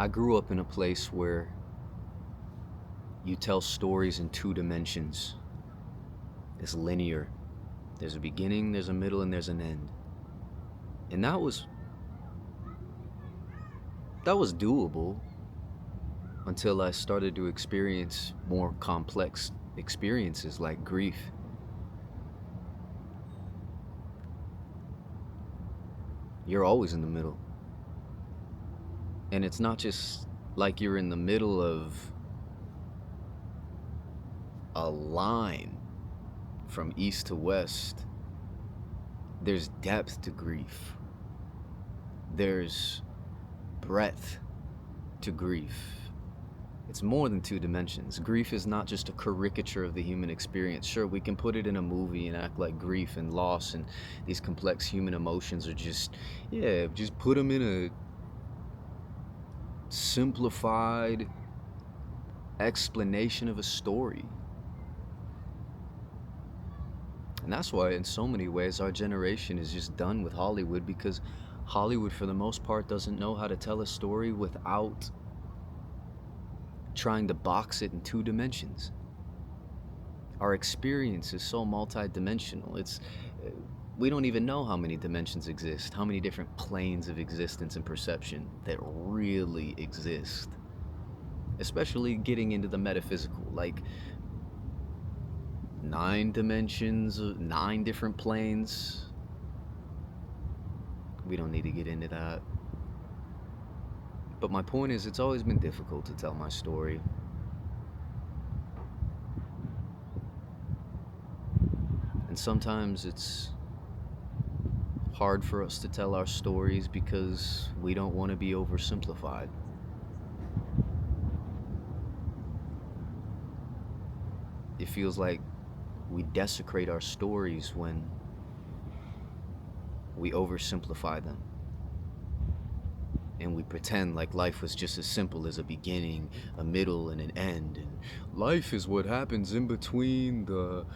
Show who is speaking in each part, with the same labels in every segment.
Speaker 1: I grew up in a place where you tell stories in two dimensions. It's linear. There's a beginning, there's a middle, and there's an end. And that was doable until I started to experience more complex experiences like grief. You're always in the middle. And it's not just like you're in the middle of a line from east to west. There's depth to grief. There's breadth to grief. It's more than two dimensions. Grief is not just a caricature of the human experience. Sure, we can put it in a movie and act like grief and loss and these complex human emotions are just put them in a simplified explanation of a story. And that's why, in so many ways, our generation is just done with Hollywood, because Hollywood, for the most part, doesn't know how to tell a story without trying to box it in two dimensions. Our experience is so multidimensional. We don't even know how many dimensions exist, how many different planes of existence and perception that really exist. Especially getting into the metaphysical, like 9 dimensions, 9 different planes. We don't need to get into that. But my point is, it's always been difficult to tell my story. And sometimes it's hard for us to tell our stories because we don't want to be oversimplified. It feels like we desecrate our stories when we oversimplify them. And we pretend like life was just as simple as a beginning, a middle, and an end. And life is what happens in between the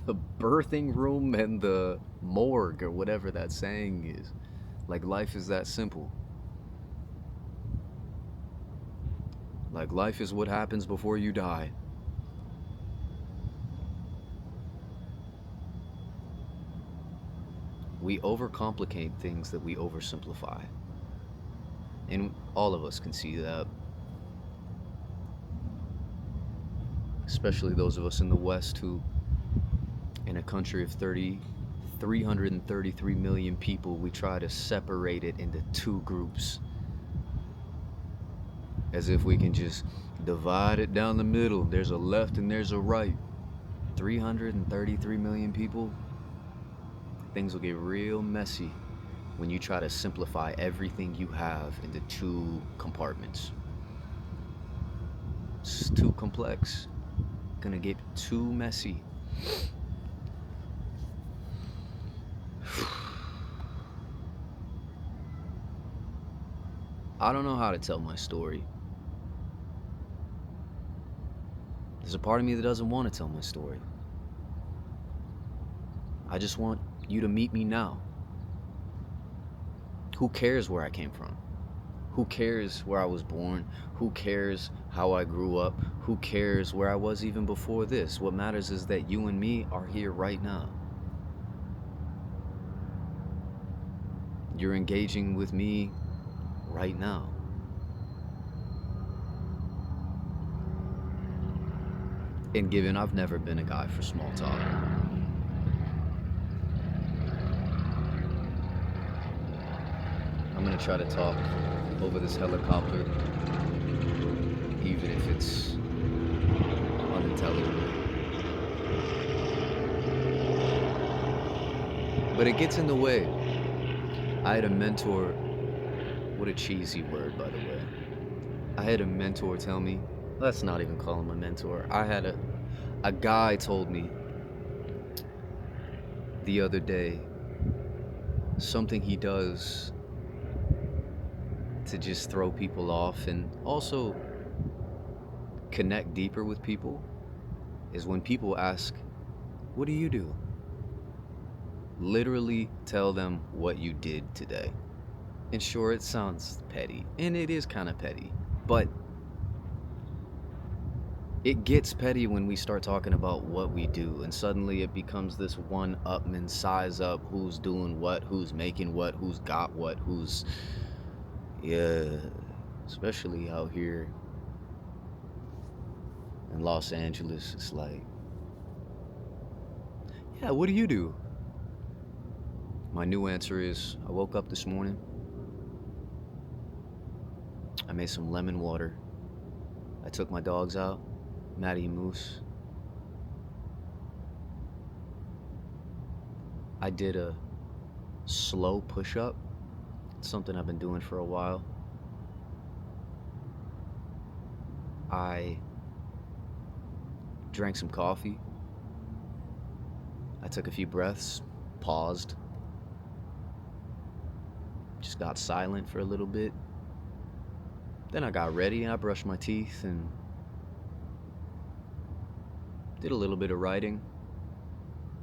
Speaker 1: the birthing room and the morgue, or whatever that saying is. Like life is that simple. Like life is what happens before you die. We overcomplicate things that we oversimplify. And all of us can see that. Especially those of us in the West who, in a country of 333 million people, we try to separate it into two groups. As if we can just divide it down the middle. There's a left and there's a right. 333 million people. Things will get real messy when you try to simplify everything you have into two compartments. It's too complex. Gonna get too messy. I don't know how to tell my story. There's a part of me that doesn't want to tell my story. I just want you to meet me now. Who cares where I came from? Who cares where I was born? Who cares how I grew up? Who cares where I was even before this? What matters is that you and me are here right now. You're engaging with me right now. And given I've never been a guy for small talk, I'm gonna try to talk over this helicopter, even if it's unintelligible. But it gets in the way. I had a mentor, what a cheesy word, by the way. I had a mentor tell me, let's not even call him a mentor. A guy told me the other day something he does to just throw people off and also connect deeper with people is when people ask, what do you do? Literally tell them what you did today. And sure, it sounds petty, and it is kind of petty, but it gets petty when we start talking about what we do, and suddenly it becomes this one-upman, size up, who's doing what, who's making what, who's got what, who's... Yeah, especially out here in Los Angeles, it's like, yeah, what do you do? My new answer is, I woke up this morning, I made some lemon water, I took my dogs out, Maddie and Moose. I did a slow push-up, something I've been doing for a while. I drank some coffee. I took a few breaths, paused, just got silent for a little bit. Then I got ready and I brushed my teeth and did a little bit of writing.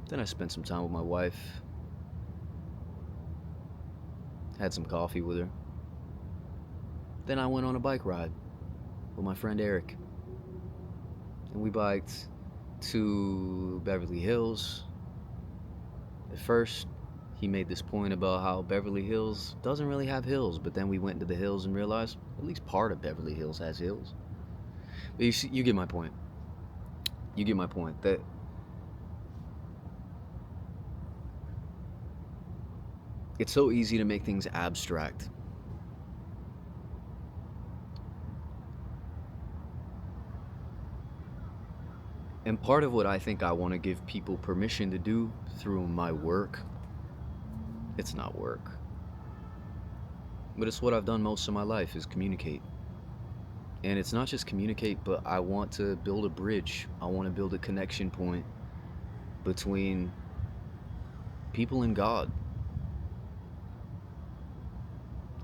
Speaker 1: Then I spent some time with my wife, had some coffee with her. Then I went on a bike ride with my friend Eric. And we biked to Beverly Hills. At first, he made this point about how Beverly Hills doesn't really have hills, but then we went into the hills and realized at least part of Beverly Hills has hills. But you see, you get my point. You get my point, that it's so easy to make things abstract. And part of what I think I want to give people permission to do through my work, it's not work, but it's what I've done most of my life, is communicate. And it's not just communicate, but I want to build a bridge. I want to build a connection point between people and God.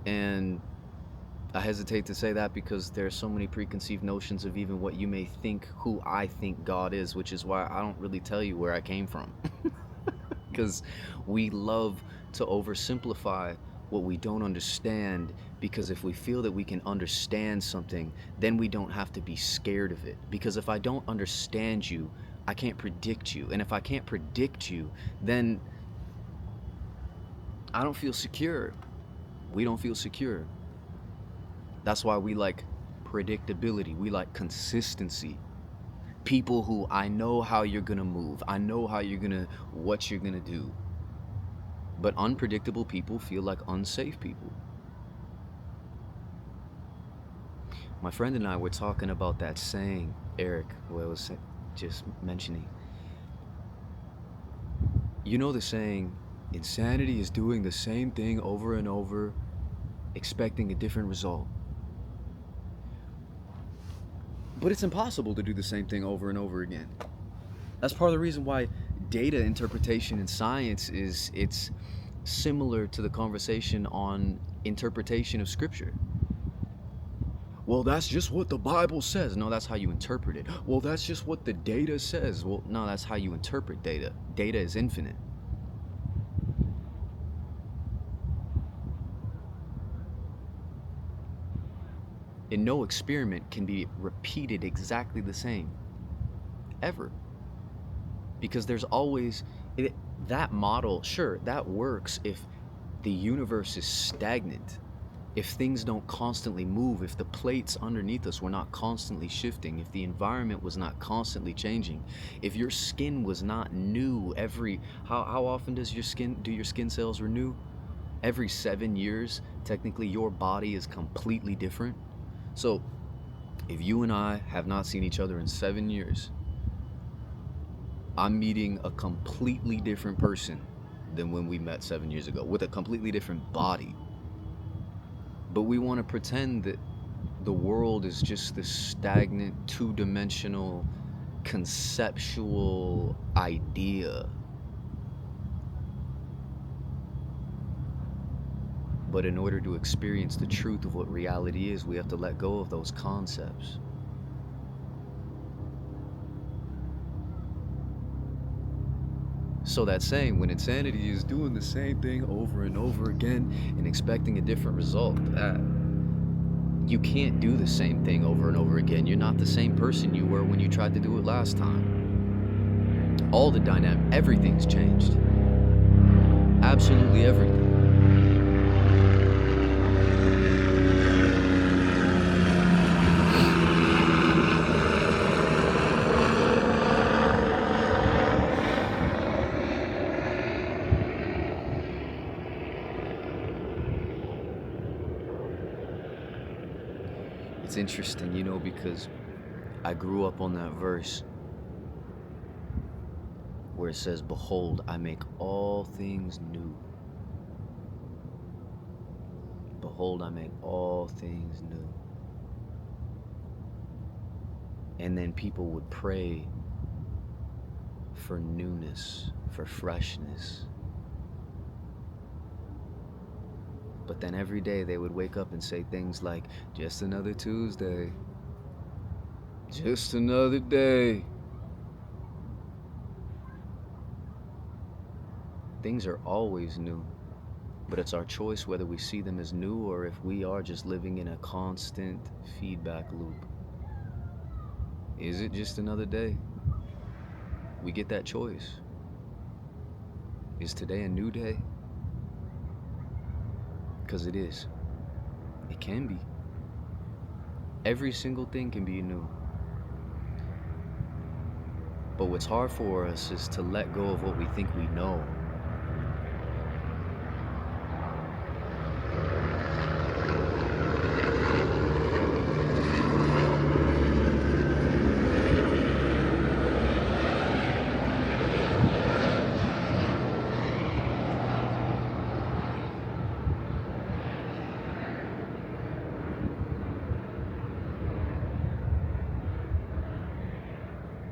Speaker 1: And I hesitate to say that because there are so many preconceived notions of even what you may think, who I think God is, which is why I don't really tell you where I came from. Because we love to oversimplify what we don't understand, because if we feel that we can understand something, then we don't have to be scared of it. Because if I don't understand you, I can't predict you. And if I can't predict you, then I don't feel secure. We don't feel secure. That's why we like predictability. We like consistency. People who I know how you're gonna move. I know what you're gonna do. But unpredictable people feel like unsafe people. My friend and I were talking about that saying, Eric, who I was just mentioning. You know the saying, insanity is doing the same thing over and over, expecting a different result. But it's impossible to do the same thing over and over again. That's part of the reason why data interpretation in science it's similar to the conversation on interpretation of scripture. Well, that's just what the Bible says. No, that's how you interpret it. Well, that's just what the data says. Well, no, that's how you interpret data. Data is infinite. And no experiment can be repeated exactly the same, ever. Because there's always, that model, sure, that works if the universe is stagnant, if things don't constantly move, if the plates underneath us were not constantly shifting, if the environment was not constantly changing, if your skin was not new how often do your skin cells renew? Every 7 years, technically your body is completely different. So if you and I have not seen each other in 7 years, I'm meeting a completely different person than when we met 7 years ago, with a completely different body. But we want to pretend that the world is just this stagnant, two-dimensional, conceptual idea. But in order to experience the truth of what reality is, we have to let go of those concepts. So that saying, when insanity is doing the same thing over and over again and expecting a different result, you can't do the same thing over and over again. You're not the same person you were when you tried to do it last time. All the dynamic, everything's changed. Absolutely everything. It's interesting, because I grew up on that verse where it says, "Behold, I make all things new. Behold, I make all things new." And then people would pray for newness, for freshness. But then every day they would wake up and say things like, "Just another Tuesday. Just another day." Things are always new, but it's our choice whether we see them as new or if we are just living in a constant feedback loop. Is it just another day? We get that choice. Is today a new day? Because it is. It can be. Every single thing can be new. But what's hard for us is to let go of what we think we know.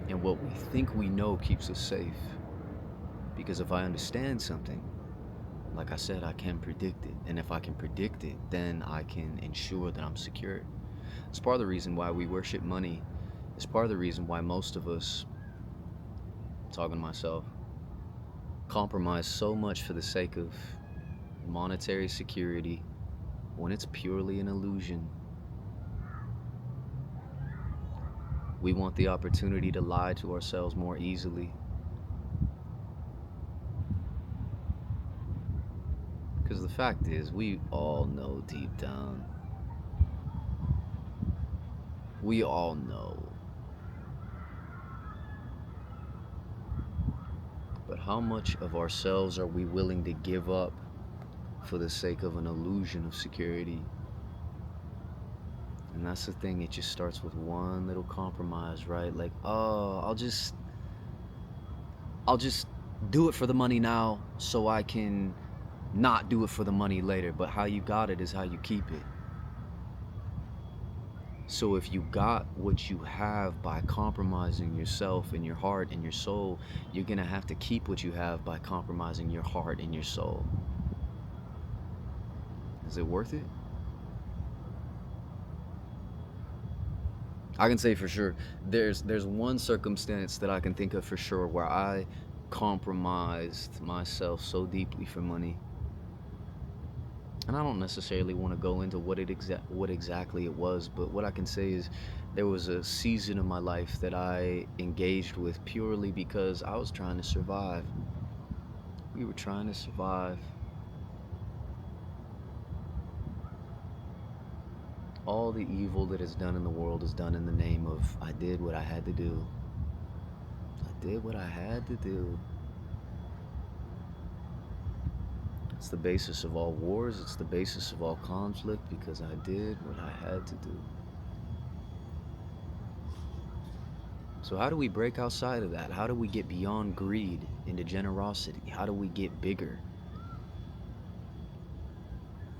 Speaker 1: And what we think we know keeps us safe. Because if I understand something, like I said, I can predict it. And if I can predict it, then I can ensure that I'm secure. It's part of the reason why we worship money. It's part of the reason why most of us, talking to myself, compromise so much for the sake of monetary security when it's purely an illusion. We want the opportunity to lie to ourselves more easily. Because the fact is, we all know deep down. We all know. But how much of ourselves are we willing to give up for the sake of an illusion of security? And that's the thing, it just starts with one little compromise, right? Like, oh, I'll just do it for the money now so I can not do it for the money later. But how you got it is how you keep it. So if you got what you have by compromising yourself and your heart and your soul, you're gonna have to keep what you have by compromising your heart and your soul. Is it worth it? I can say for sure, there's one circumstance that I can think of for sure where I compromised myself so deeply for money. And I don't necessarily want to go into what exactly it was, but what I can say is there was a season of my life that I engaged with purely because I was trying to survive. We were trying to survive. All the evil that is done in the world is done in the name of I did what I had to do. I did what I had to do. It's the basis of all wars, it's the basis of all conflict because I did what I had to do. So how do we break outside of that? How do we get beyond greed into generosity? How do we get bigger?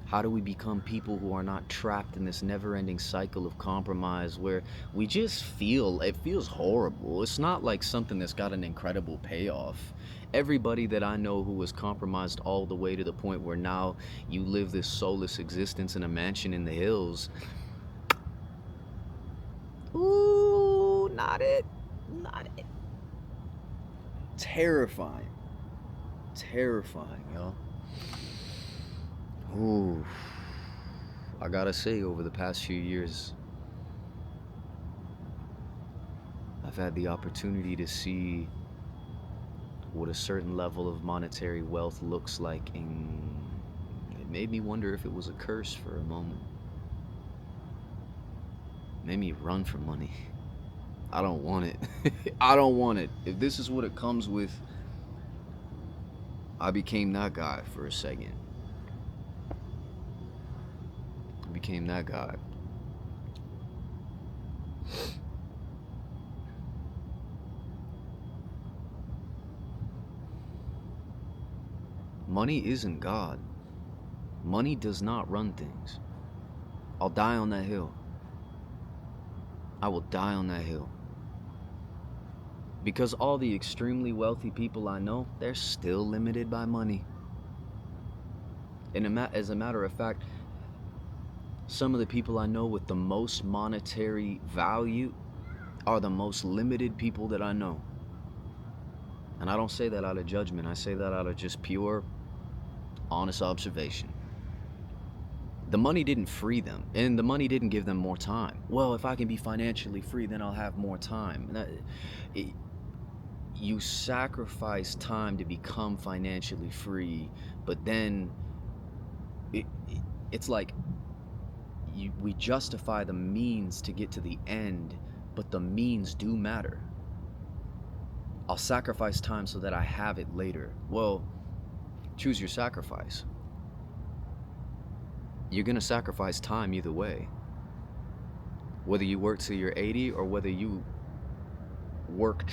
Speaker 1: How do we become people who are not trapped in this never-ending cycle of compromise where we just it feels horrible. It's not like something that's got an incredible payoff. Everybody that I know who was compromised all the way to the point where now you live this soulless existence in a mansion in the hills. Ooh, not it. Not it. Terrifying. Terrifying, yo. Ooh. I gotta say, over the past few years, I've had the opportunity to see what a certain level of monetary wealth looks like, and it made me wonder if it was a curse for a moment. It made me run from money. I don't want it. I don't want it. If this is what it comes with, I became that guy for a second. I became that guy. Money isn't God. Money does not run things. I'll die on that hill. I will die on that hill. Because all the extremely wealthy people I know, they're still limited by money. And as a matter of fact, some of the people I know with the most monetary value are the most limited people that I know. And I don't say that out of judgment. I say that out of just pure, honest observation. The money didn't free them, and the money didn't give them more time. Well, if I can be financially free, then I'll have more time. You sacrifice time to become financially free, but then it's like we justify the means to get to the end, but the means do matter. I'll sacrifice time so that I have it later. Well, choose your sacrifice. You're gonna sacrifice time either way. Whether you work till you're 80 or whether you work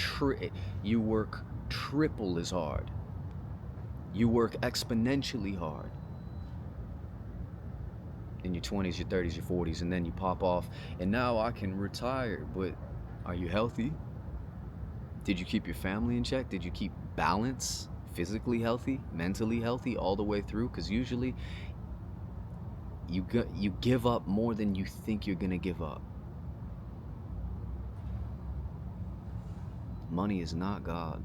Speaker 1: triple as hard. You work exponentially hard in your 20s, your 30s, your 40s, and then you pop off, and now I can retire. But are you healthy? Did you keep your family in check? Did you keep balance? Physically healthy, mentally healthy all the way through? Because usually you give up more than you think you're gonna give up. Money is not God.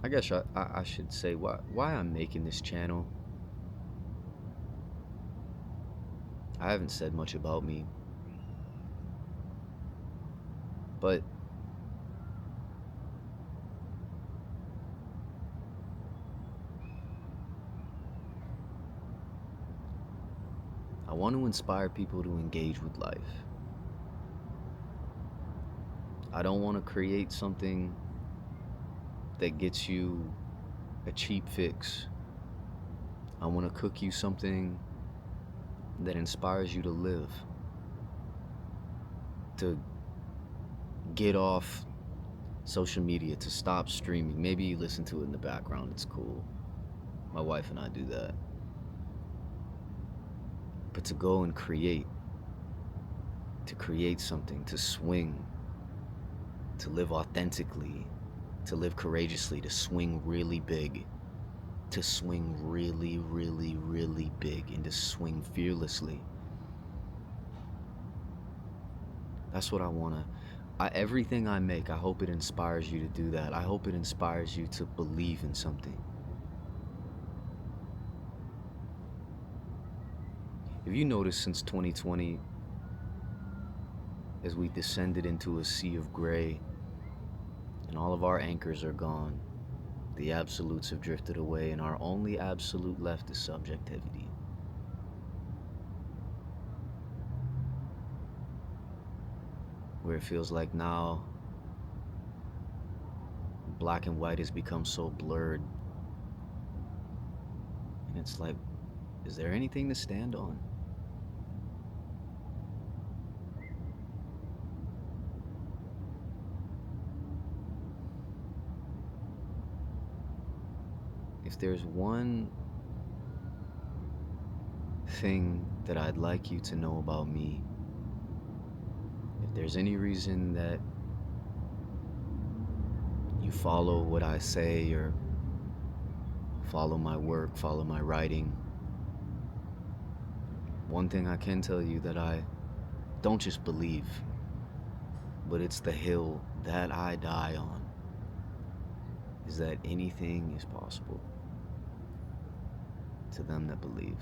Speaker 1: I guess I should say why I'm making this channel. I haven't said much about me, but I want to inspire people to engage with life. I don't want to create something that gets you a cheap fix. I want to cook you something that inspires you to live, to get off social media, to stop streaming. Maybe you listen to it in the background, it's cool. My wife and I do that. But to go and create, to create something, to swing, to live authentically, to live courageously, to swing really big, to swing really, really, really big, and to swing fearlessly. That's what I want to. Everything I make, I hope it inspires you to do that. I hope it inspires you to believe in something. If you notice, since 2020, as we descended into a sea of gray and all of our anchors are gone, the absolutes have drifted away, and our only absolute left is subjectivity. Where it feels like now black and white has become so blurred, and it's like, is there anything to stand on? If there's one thing that I'd like you to know about me, if there's any reason that you follow what I say or follow my work, follow my writing. One thing I can tell you that I don't just believe, but it's the hill that I die on, is that anything is possible to them that believe.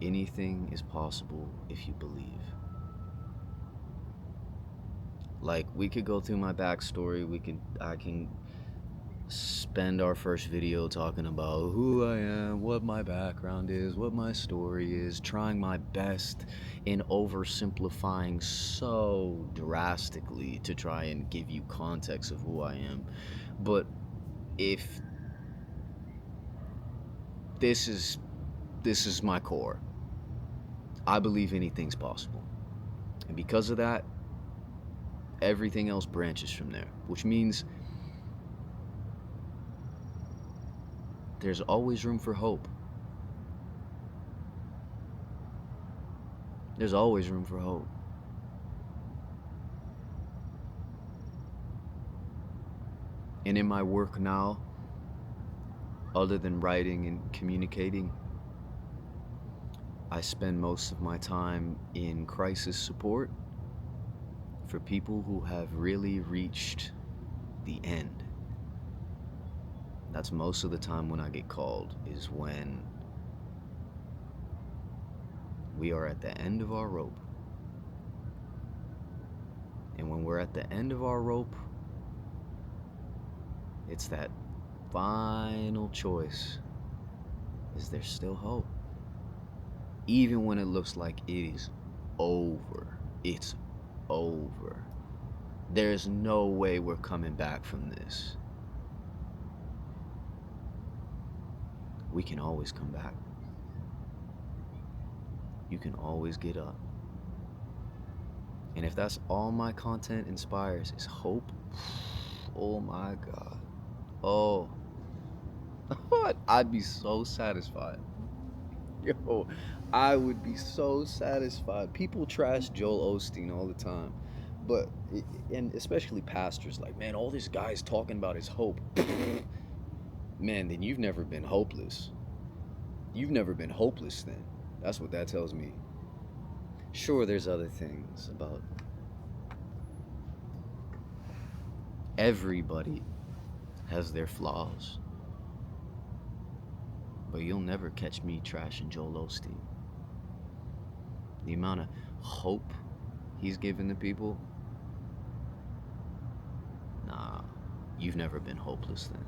Speaker 1: Anything is possible if you believe. Like, we could go through my backstory. I can spend our first video talking about who I am, what my background is, what my story is, trying my best in oversimplifying so drastically to try and give you context of who I am. But if this is my core, I believe anything's possible. And because of that, everything else branches from there, which means there's always room for hope. There's always room for hope. And in my work now, other than writing and communicating, I spend most of my time in crisis support for people who have really reached the end. That's most of the time when I get called, is when we are at the end of our rope. And when we're at the end of our rope, it's that final choice. Is there still hope? Even when it looks like it is over. It's over. There's no way we're coming back from this. We can always come back. You can always get up. And if that's all my content inspires is hope, oh my God. Oh, I'd be so satisfied. Yo, I would be so satisfied. People trash Joel Osteen all the time, and especially pastors, like, man, all this guy's talking about is hope. Man, then you've never been hopeless. You've never been hopeless then. That's what that tells me. Sure, there's other things about everybody has their flaws, but you'll never catch me trashing Joel Osteen. The amount of hope he's given to people, nah, you've never been hopeless then.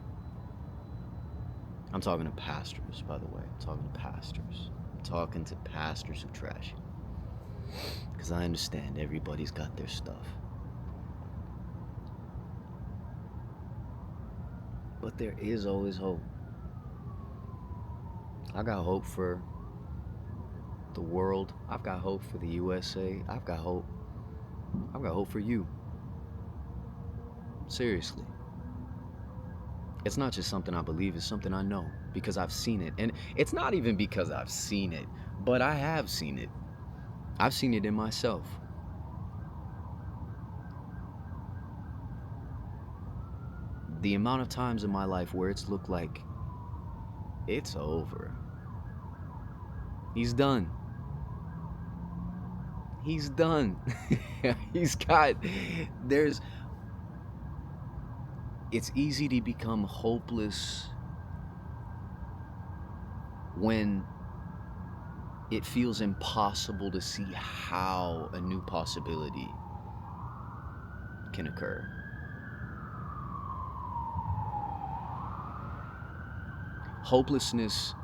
Speaker 1: I'm talking to pastors, by the way. I'm talking to pastors. I'm talking to pastors who trash you. Because I understand everybody's got their stuff. But there is always hope. I got hope for the world. I've got hope for the USA. I've got hope. I've got hope for you. Seriously. It's not just something I believe, it's something I know because I've seen it. And it's not even because I've seen it, but I have seen it. I've seen it in myself. The amount of times in my life where it's looked like it's over. He's done. He's done. It's easy to become hopeless when it feels impossible to see how a new possibility can occur. Hopelessness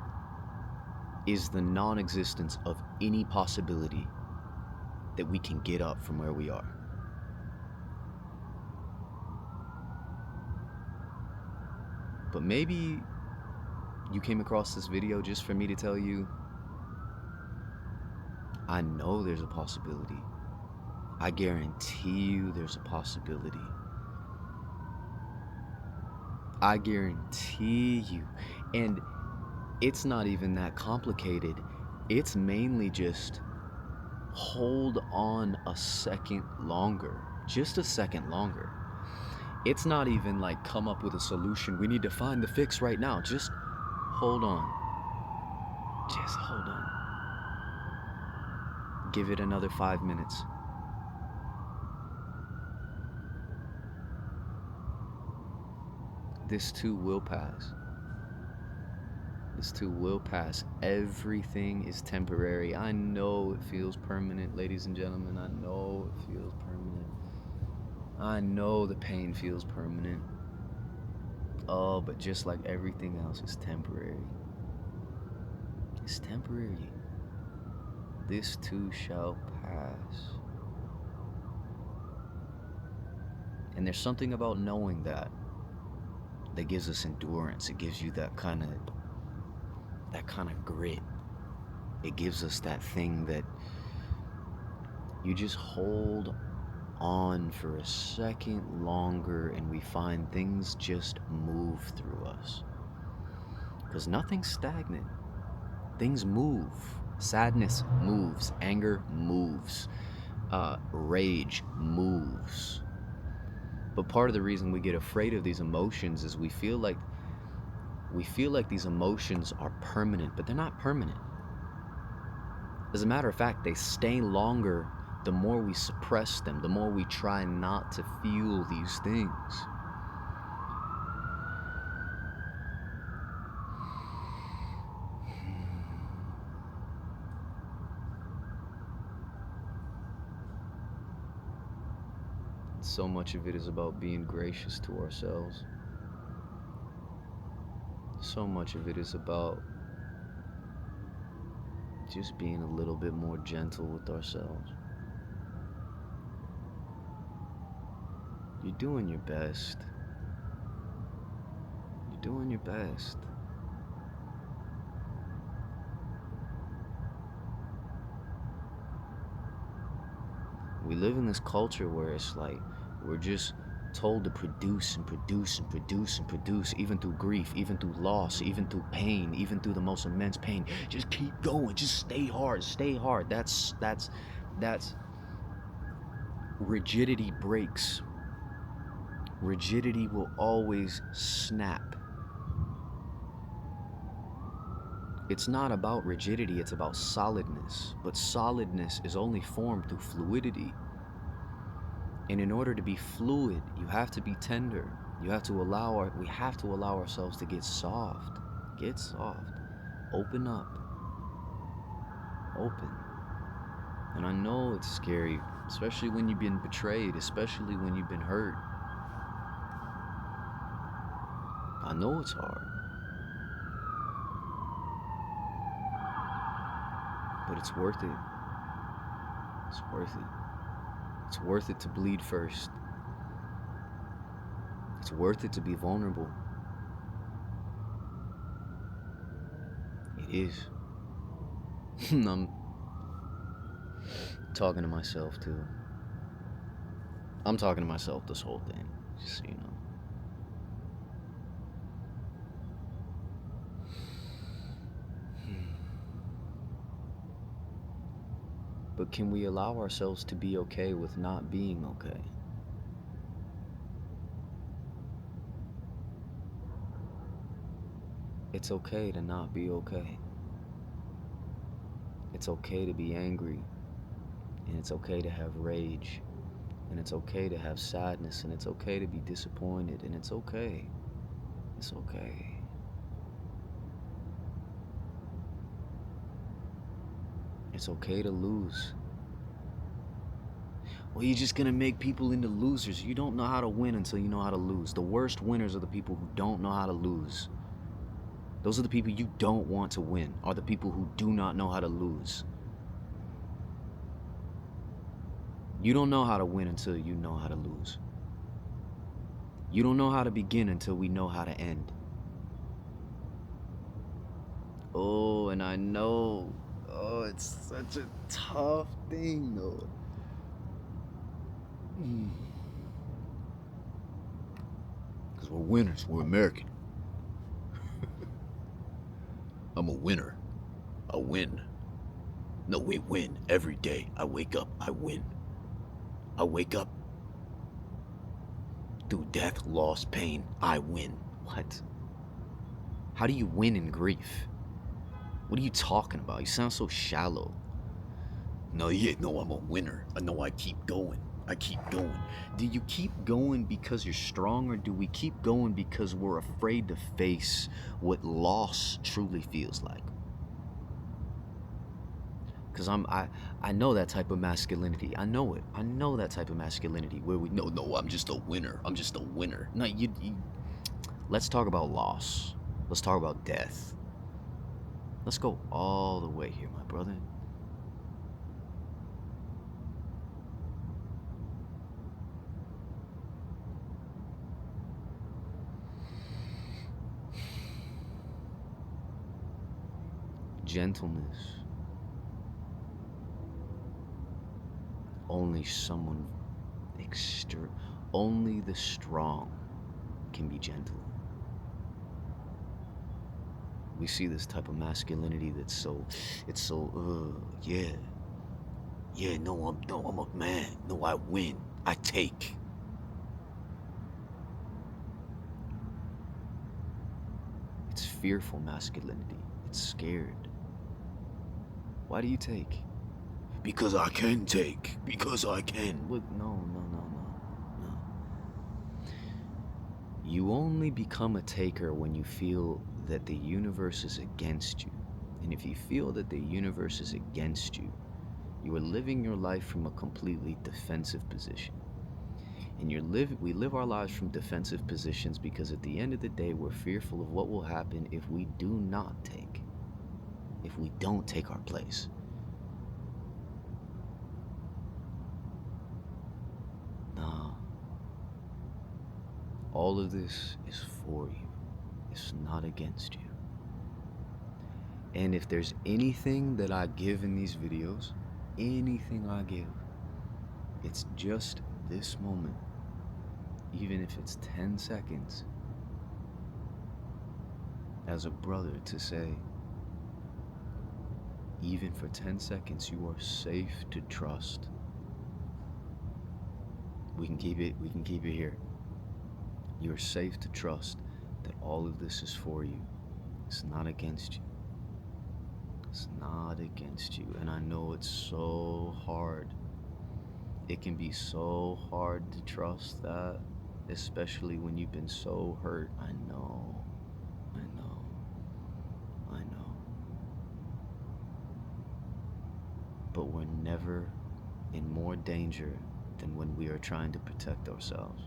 Speaker 1: is the non-existence of any possibility that we can get up from where we are. But maybe you came across this video just for me to tell you, I know there's a possibility. I guarantee you there's a possibility. I guarantee you. And it's not even that complicated. It's mainly just hold on a second longer. Just a second longer. It's not even like come up with a solution. We need to find the fix right now. Just hold on. Just hold on. Give it another 5 minutes. This too will pass. This too will pass. Everything is temporary. I know it feels permanent, ladies and gentlemen. I know it feels permanent. I know the pain feels permanent. Oh, but just like everything else, it's temporary. It's temporary. This too shall pass. And there's something about knowing that gives us endurance. It gives you that kind of grit. It gives us that thing that you just hold on for a second longer, and we find things just move through us. Because nothing's stagnant. Things move. Sadness moves. Anger moves. Rage moves. But part of the reason we get afraid of these emotions is we feel like these emotions are permanent, but they're not permanent. As a matter of fact, they stay longer the more we suppress them, the more we try not to feel these things. So much of it is about being gracious to ourselves. So much of it is about just being a little bit more gentle with ourselves. You're doing your best. You're doing your best. We live in this culture where it's like we're just told to produce and produce and produce and produce, even through grief, even through loss, even through pain, even through the most immense pain. Just keep going. Just stay hard. Stay hard. That's rigidity breaks. Rigidity will always snap. It's not about rigidity, it's about solidness. But solidness is only formed through fluidity. And in order to be fluid, you have to be tender. We have to allow ourselves to get soft. Get soft. Open up. Open. And I know it's scary, especially when you've been betrayed, especially when you've been hurt. I know it's hard. But it's worth it. It's worth it. It's worth it to bleed first. It's worth it to be vulnerable. It is. I'm talking to myself too. I'm talking to myself this whole thing, just so you know. But can we allow ourselves to be okay with not being okay? It's okay to not be okay. It's okay to be angry. And it's okay to have rage. And it's okay to have sadness. And it's okay to be disappointed. And it's okay. It's okay. It's okay to lose. Well, you're just gonna make people into losers. You don't know how to win until you know how to lose. The worst winners are the people who don't know how to lose. Those are the people you don't want to win, are the people who do not know how to lose. You don't know how to win until you know how to lose. You don't know how to begin until we know how to end. Oh, and I know, it's such a tough thing though. Because we're winners, we're American. I'm a winner. I win. No, we win every day. I wake up, I win. I wake up.
Speaker 2: Through death, loss, pain, I win.
Speaker 1: What? How do you win in grief? What are you talking about? You sound so shallow.
Speaker 2: No, yeah, no, I'm a winner. I know I keep going. I keep going.
Speaker 1: Do you keep going because you're strong, or do we keep going because we're afraid to face what loss truly feels like? Because I know that type of masculinity. I know it. I know that type of masculinity where we
Speaker 2: No, no, I'm just a winner. I'm just a winner.
Speaker 1: no let's talk about loss. Let's talk about death. Let's go all the way here, my brother. Gentleness. Only someone extreme, only the strong can be gentle. We see this type of masculinity that's so, it's so, yeah.
Speaker 2: Yeah, no, I'm a man. No, I win. I take.
Speaker 1: It's fearful masculinity. It's scared. Why do you take?
Speaker 2: Because I can take. Because I can.
Speaker 1: Look, no, no, no, no, no. You only become a taker when you feel that the universe is against you. And if you feel that the universe is against you, you are living your life from a completely defensive position. And we live our lives from defensive positions because at the end of the day, we're fearful of what will happen if we do not take, if we don't take our place. Nah, all of this is for you. It's not against you. And if there's anything that I give in these videos, anything I give, it's just this moment, even if it's 10 seconds, as a brother to say, even for 10 seconds, you are safe to trust. We can keep it here. You're safe to trust that all of this is for you. It's not against you. It's not against you. And I know it's so hard. It can be so hard to trust that, especially when you've been so hurt. I know. I know. I know. But we're never in more danger than when we are trying to protect ourselves.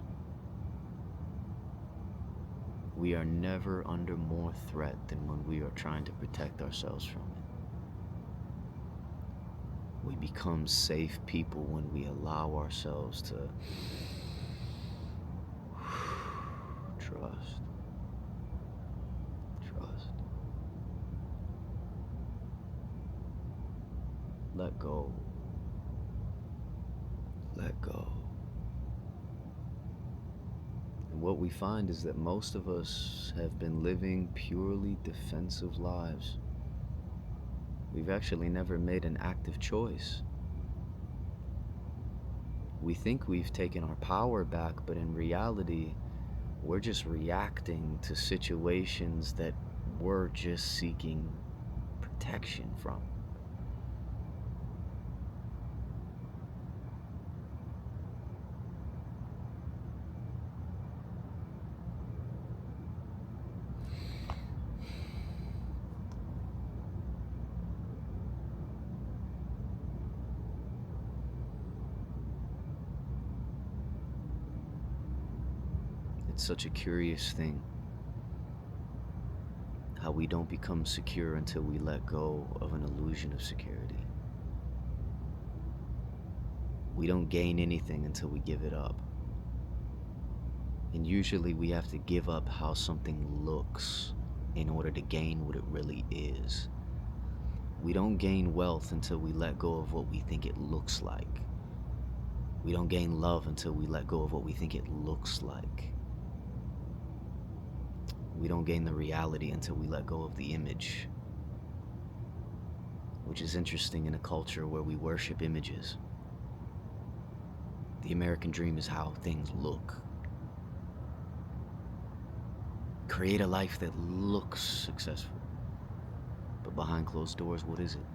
Speaker 1: We are never under more threat than when we are trying to protect ourselves from it. We become safe people when we allow ourselves to trust. Trust. Let go. Let go. And what we find is that most of us have been living purely defensive lives. We've actually never made an active choice. We think we've taken our power back, but in reality, we're just reacting to situations that we're just seeking protection from. It's such a curious thing how we don't become secure until we let go of an illusion of security. We don't gain anything until we give it up. And usually we have to give up how something looks in order to gain what it really is. We don't gain wealth until we let go of what we think it looks like. We don't gain love until we let go of what we think it looks like. We don't gain the reality until we let go of the image. Which is interesting in a culture where we worship images. The American dream is how things look. Create a life that looks successful. But behind closed doors, what is it?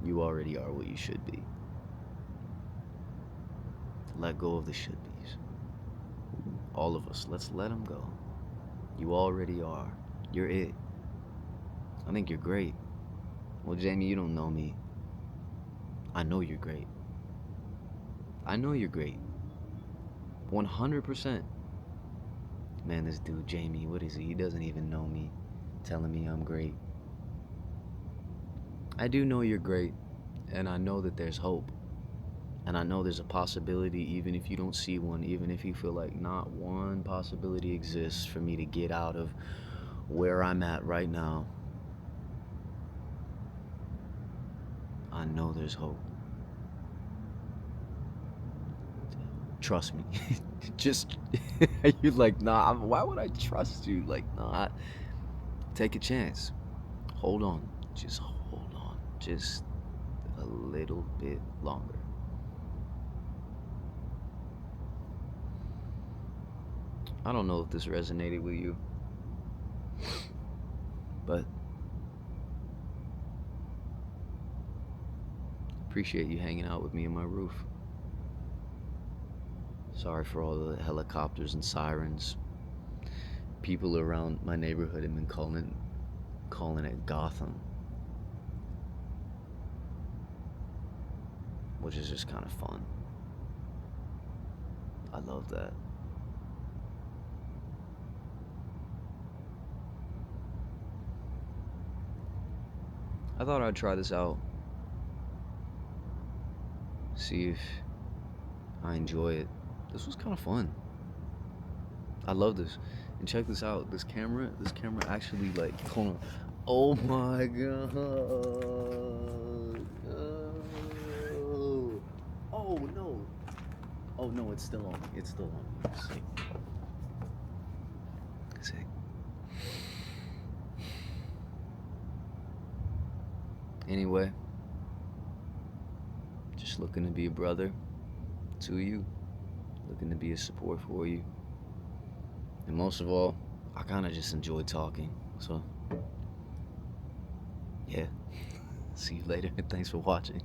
Speaker 1: You already are what you should be. Let go of the should be's. All of us, let's let them go. You already are. You're it. I think you're great. Well, Jamie, you don't know me. I know you're great. I know you're great. 100%. Man, this dude, Jamie, what is he? He doesn't even know me, telling me I'm great. I do know you're great, and I know that there's hope. And I know there's a possibility, even if you don't see one, even if you feel like not one possibility exists for me to get out of where I'm at right now. I know there's hope. Trust me. Just, you're like, nah, why would I trust you? Like, nah, take a chance. Hold on. Just hold on. Just a little bit longer. I don't know if this resonated with you, but appreciate you hanging out with me in my roof. Sorry for all the helicopters and sirens. People around my neighborhood have been calling it Gotham, which is just kind of fun. I love that. I thought I'd try this out. See if I enjoy it. This was kind of fun. I love this. And check this out. This camera actually like, hold on. Oh my god. Oh no. Oh no, it's still on me. It's still on me. Let's see. Let's see. Anyway, just looking to be a brother to you, looking to be a support for you, and most of all, I kind of just enjoy talking. So, yeah. See you later. Thanks for watching.